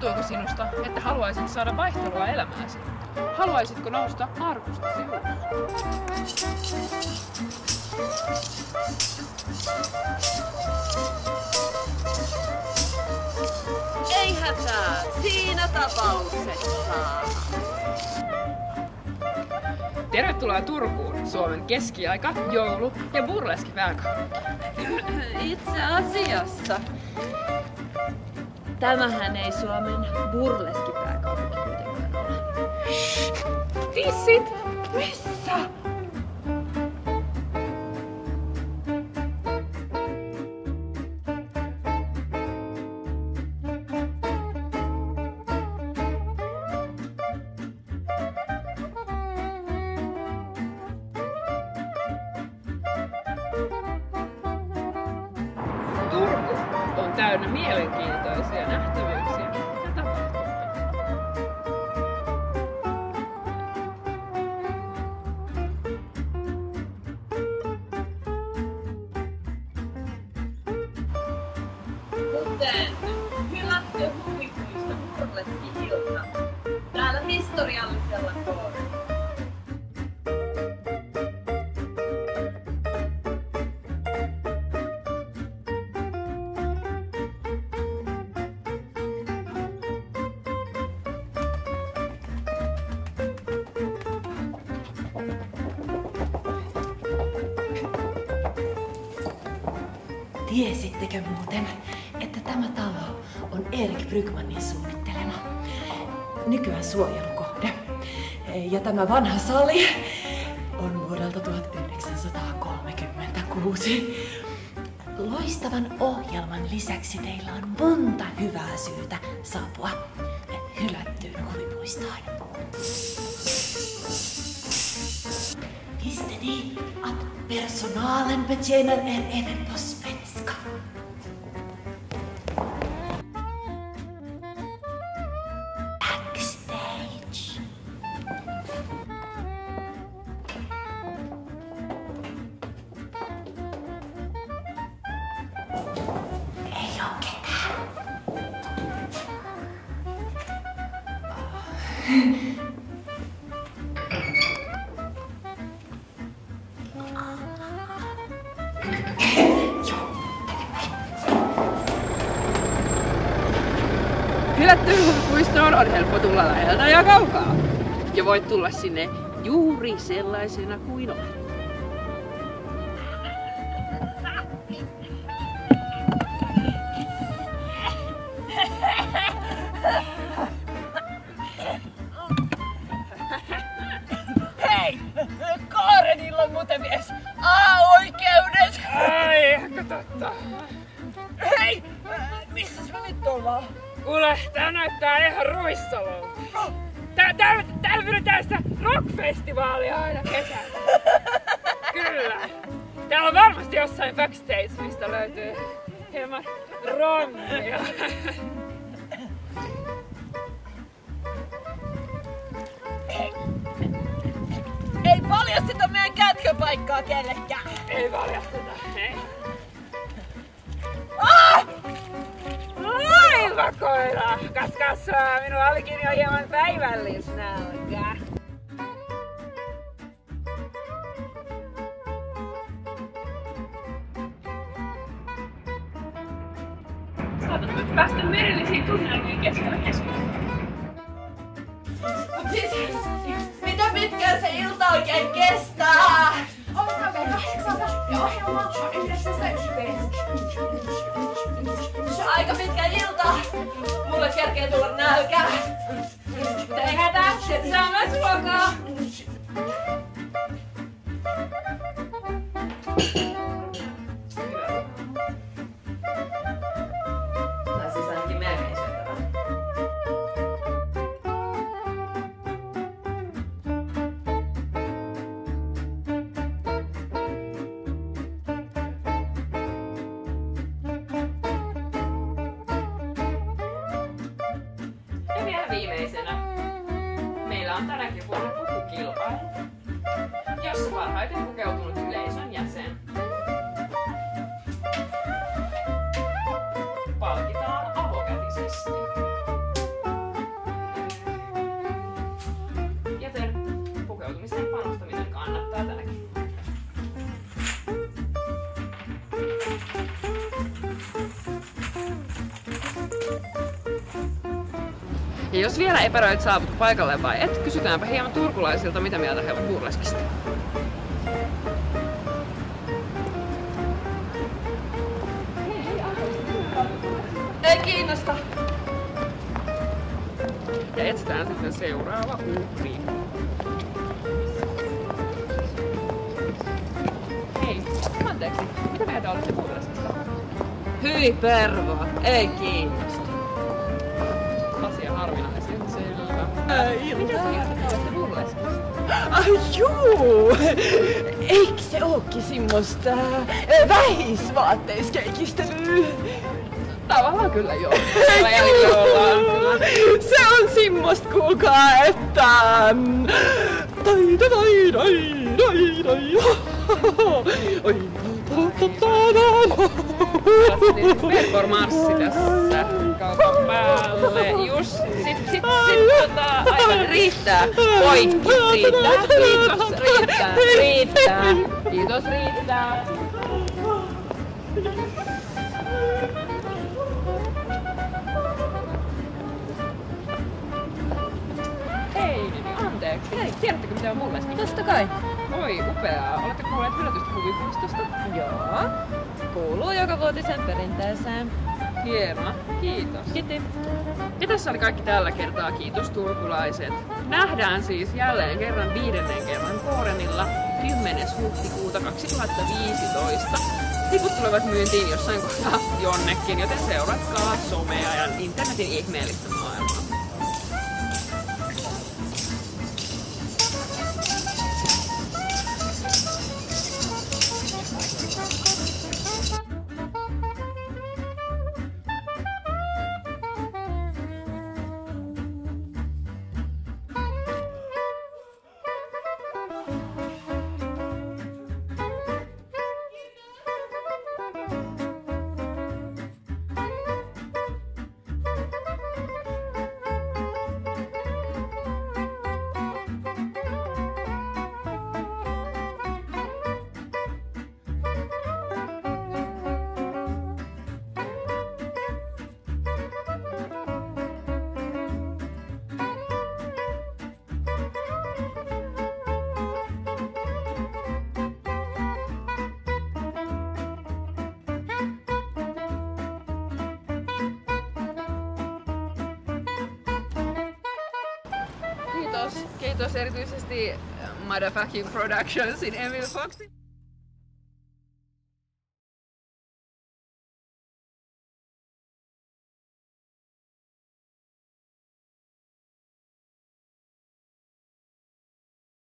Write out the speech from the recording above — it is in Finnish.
Tuntuuko sinusta, että haluaisit saada vaihtelua elämääsi? Haluaisitko nousta arkustasi ulos? Ei hätää, siinä tapauksessa. Tervetuloa Turkuun, Suomen keskiaika, joulu- ja burleskipääkaupunki. Itse asiassa. Tämähän ei Suomen burleskipääkaupunki kuitenkaan ole. Tissit! Missä? Turku on täynnä mielenkiintoisia nähtävyyksiä ja tapahtumia. Kuten hylätty huvipuisto burleski-ilta täällä historiallisella kohdalla. Tiesittekö muuten, että tämä talo on Erik Brygmanin suunnittelema nykyään suojelukohde? Ja tämä vanha sali on vuodelta 1936. Loistavan ohjelman lisäksi teillä on monta hyvää syytä saapua hylättyyn huvipuistoon. Visste ni att personalen betjänar er även på svenska? Backstage. Ei oo ketään. Hylättyyn huvipuistoon on helppo tulla läheltä ja kaukaa. Ja voit tulla sinne juuri sellaisena kuin olet. Hei! Kaarenilla on muuten mies A-oikeudet! Ai, ehkä totta. Hei! Missäs me nyt ollaan? Kuule, tää näyttää ihan Ruissalolta. Täällä pidetään sitä rock-festivaalia aina kesällä. Kyllä. Täällä on varmasti jossain backstage, mistä löytyy hieman rommia. Ei paljasteta meidän kätköpaikkaa kellekään! Ei valjasteta, ei. Ah! Laivakoira! Kas, minun alkini on hieman päivällisnälkä. Saatat nyt päästä merellisiin tunnelmiin keskellä keskustelua. Mitä pitkään se ilta oikein kestää? Otetaan vielä 8 ja ohjelma on 9.1. Aika pitkä ilta. Mulle kerkee tulla nälkä. Ei hätää, et saa myös ruokaa. Tai siis ainakin melkein syötävä. Ja vielä viimeisenä. Meillä on tänäkin vuonna pukukilpailu, jossa parhaiten pukeutunut yleisön jäsen palkitaan avokätisesti. jos vielä epäröit saavutko paikalle vai et, kysytäänpä hieman turkulaisilta, mitä mieltä he ovat burleskista. Ei kiinnosta. Ja etsitään sitten seuraava uhri. Hei, anteeksi, mitä mieltä olette burleskista? Hyi pervo, ei kiinnosta. Asia harvinaisen selvä. Mitä mieltä te olette burleskista? Ai juu! Eikö se ookin semmoista vähisvaatteiskeikistelyä? Tavallaan kyllä joo. Se on semmoista, kuulkaa, että... Performanssi tässä kaupan päälle. Just sit aivan riittää. Poikki riittää. Kiitos riittää. Kiitos riittää. Hei, anteeksi. Hei, tiedättekö mitä on burleski? Totta kai. Oi, upeaa. Oletteko kuulleet yllätystä huvipuistosta? Joo. Kuuluu jokavuotisen perinteeseen. Hienoa, kiitos. Kiitos. Ja tässä oli kaikki tällä kertaa, kiitos turkulaiset. Nähdään siis jälleen kerran 5. kerran Koorenilla 10. huhtikuuta 2015. Liput tulevat myyntiin jossain kohtaa jonnekin, joten seuratkaa somea ja internetin ihmeellistä maailmaa. Kiitos erityisesti Motherfucking Productionsin Emil Foxin.